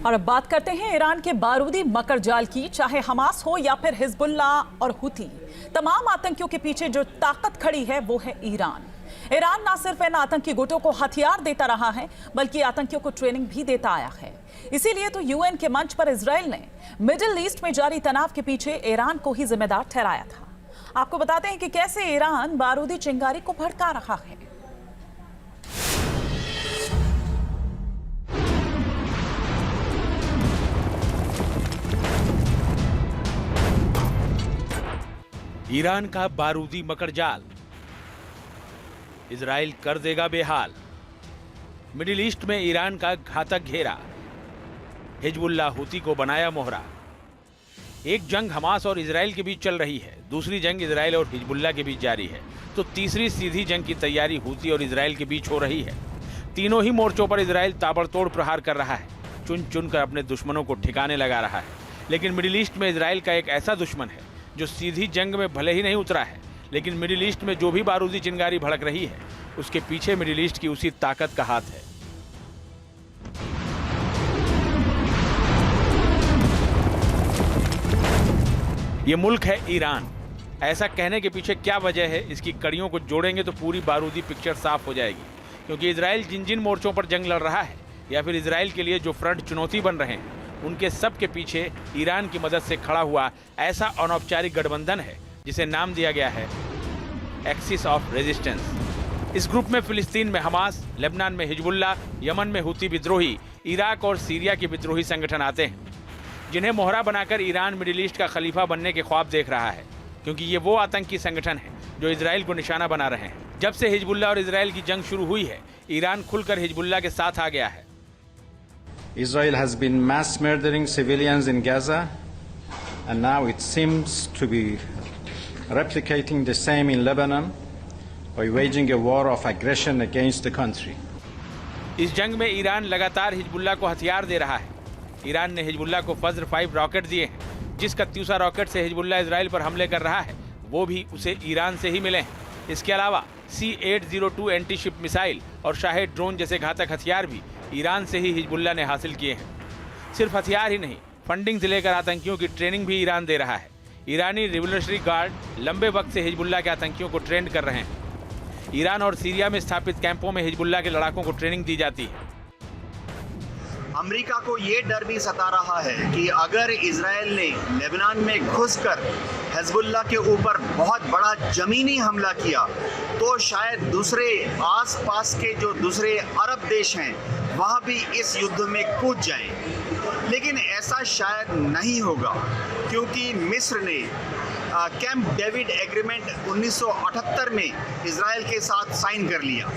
और अब बात करते हैं ईरान के बारूदी मकर जाल की। चाहे हमास हो या फिर हिजबुल्लाह और हुती, तमाम आतंकियों के पीछे जो ताकत खड़ी है वो है ईरान। ईरान ना सिर्फ इन आतंकी गुटों को हथियार देता रहा है, बल्कि आतंकियों को ट्रेनिंग भी देता आया है। इसीलिए तो यूएन के मंच पर इजराइल ने मिडिल ईस्ट में जारी तनाव के पीछे ईरान को ही जिम्मेदार ठहराया था। आपको बताते हैं कि कैसे ईरान बारूदी चिंगारी को भड़का रहा है। ईरान का बारूदी मकड़जाल इजराइल कर देगा बेहाल। मिडिल ईस्ट में ईरान का घातक घेरा, हिजबुल्लाह हुती को बनाया मोहरा। एक जंग हमास और इजराइल के बीच चल रही है, दूसरी जंग इजराइल और हिजबुल्लाह के बीच जारी है, तो तीसरी सीधी जंग की तैयारी हुती और इजराइल के बीच हो रही है। तीनों ही मोर्चों पर इजराइल ताबड़तोड़ प्रहार कर रहा है, चुन चुन कर अपने दुश्मनों को ठिकाने लगा रहा है। लेकिन मिडिल ईस्ट में इजराइल का एक ऐसा दुश्मन है जो सीधी जंग में भले ही नहीं उतरा है, लेकिन मिडिल ईस्ट में जो भी बारूदी चिंगारी भड़क रही है, उसके पीछे मिडिल ईस्ट की उसी ताकत का हाथ है। ये मुल्क है ईरान। ऐसा कहने के पीछे क्या वजह है, इसकी कड़ियों को जोड़ेंगे तो पूरी बारूदी पिक्चर साफ हो जाएगी। क्योंकि इजराइल जिन जिन मोर्चों पर जंग लड़ रहा है या फिर इजराइल के लिए जो फ्रंट चुनौती बन रहे हैं, उनके सब के पीछे ईरान की मदद से खड़ा हुआ ऐसा अनौपचारिक गठबंधन है जिसे नाम दिया गया है एक्सिस ऑफ रेजिस्टेंस। इस ग्रुप में फिलिस्तीन में हमास, लेबनान में हिजबुल्लाह, यमन में हुती विद्रोही, इराक और सीरिया के विद्रोही संगठन आते हैं, जिन्हें मोहरा बनाकर ईरान मिडिल ईस्ट का खलीफा बनने के ख्वाब देख रहा है। क्योंकि ये वो आतंकी संगठन है जो इजराइल को निशाना बना रहे हैं। जब से हिजबुल्लाह और इजराइल की जंग शुरू हुई है, ईरान खुलकर हिजबुल्लाह के साथ आ गया है। Israel has been mass murdering civilians in Gaza, and now it seems to be replicating the same in Lebanon by waging a war of aggression against the country. इस जंग में ईरान लगातार Hezbollah को हथियार दे रहा है। ईरान ने Hezbollah को फज्र 5 रॉकेट दिए हैं। जिस कत्यूसा रॉकेट से हिजबुल्लाह इजराइल पर हमले कर रहा है, वो भी उसे ईरान से ही मिले हैं। इसके अलावा C-802 एंटी शिप मिसाइल और शाहेद ड्रोन जैसे घातक हथियार भी ईरान से ही हिजबुल्लाह ने हासिल किए हैं। सिर्फ हथियार ही नहीं, फंडिंग से लेकर आतंकियों की ट्रेनिंग भी ईरान दे रहा है। ईरानी रिवोल्यूशनरी गार्ड लंबे वक्त से हिजबुल्लाह के आतंकियों को ट्रेंड कर रहे हैं। ईरान और सीरिया में स्थापित कैंपों में हिजबुल्लाह के लड़ाकों को ट्रेनिंग दी जाती है। अमेरिका को ये डर भी सता रहा है कि अगर इजराइल ने लेबनान में घुसकर हिजबुल्लाह के ऊपर बहुत बड़ा जमीनी हमला किया, तो शायद दूसरे आसपास के जो दूसरे अरब देश हैं वहाँ भी इस युद्ध में कूद जाएं। लेकिन ऐसा शायद नहीं होगा, क्योंकि मिस्र ने कैंप डेविड एग्रीमेंट 1978 में इजराइल के साथ साइन कर लिया।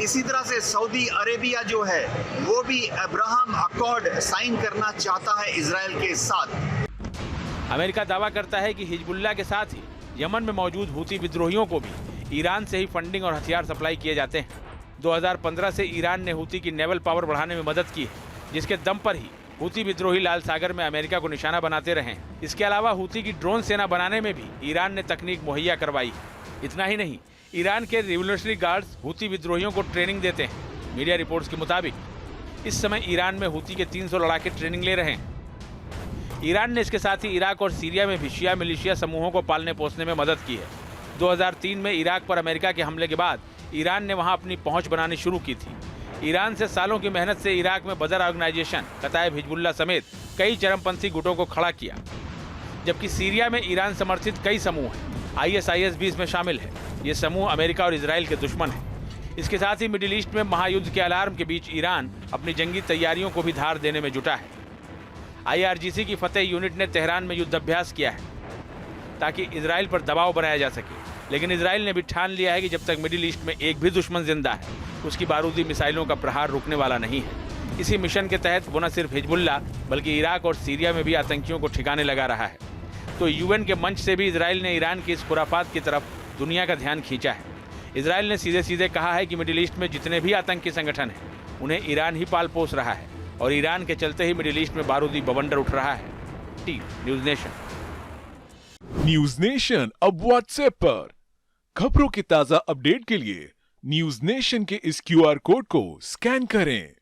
इसी तरह से सऊदी अरेबिया जो है वो भी अब्राहम अकॉर्ड साइन करना चाहता है इजराइल के साथ। अमेरिका दावा करता है कि हिजबुल्लाह के साथ ही यमन में मौजूद हुती विद्रोहियों को भी ईरान से ही फंडिंग और हथियार सप्लाई किए जाते हैं। 2015 से ईरान ने हुती की नेवल पावर बढ़ाने में मदद की है, जिसके दम पर ही हुती विद्रोही लाल सागर में अमेरिका को निशाना बनाते रहे हैं। इसके अलावा हुती की ड्रोन सेना बनाने में भी ईरान ने तकनीक मुहैया करवाई है। इतना ही नहीं, ईरान के रिवोल्यूशनरी गार्ड्स हुती विद्रोहियों को ट्रेनिंग देते हैं। मीडिया रिपोर्ट्स के मुताबिक इस समय ईरान में हुती के 300 लड़ाके ट्रेनिंग ले रहे हैं। ईरान ने इसके साथ ही इराक और सीरिया में भी शिया मिलिशिया समूहों को पालने पोसने में मदद की है। 2003 में इराक पर अमेरिका के हमले के बाद ईरान ने वहां अपनी पहुंच बनानी शुरू की थी। ईरान से सालों की मेहनत से इराक में बदर ऑर्गेनाइजेशन, कताइब हिजबुल्लाह समेत कई चरमपंथी गुटों को खड़ा किया। जबकि सीरिया में ईरान समर्थित कई समूह हैं, ISIS भी इसमें शामिल है। ये समूह अमेरिका और इजराइल के दुश्मन हैं। इसके साथ ही मिडिल ईस्ट में महायुद्ध के अलार्म के बीच ईरान अपनी जंगी तैयारियों को भी धार देने में जुटा है। IRGC की फतेह यूनिट ने तेहरान में युद्ध अभ्यास किया है ताकि इजराइल पर दबाव बनाया जा सके। लेकिन इजराइल ने भी ठान लिया है कि जब तक मिडिल ईस्ट में एक भी दुश्मन जिंदा है, उसकी बारूदी मिसाइलों का प्रहार रुकने वाला नहीं है। इसी मिशन के तहत वो न सिर्फ हिजबुल्लाह बल्कि इराक और सीरिया में भी आतंकियों को ठिकाने लगा रहा है। तो यूएन के मंच से भी इजराइल ने ईरान की इस खुराफात की तरफ दुनिया का ध्यान खींचा है। इजराइल ने सीधे सीधे कहा है कि मिडिल ईस्ट में जितने भी आतंकी संगठन हैं, उन्हें ईरान ही पाल पोस रहा है और ईरान के चलते ही मिडिल ईस्ट में बारूदी बवंडर उठ रहा है। News nation. न्यूज़ नेशन अब व्हाट्सएप पर खबरों की ताजा अपडेट के लिए न्यूज़ नेशन के इस QR कोड को स्कैन करें।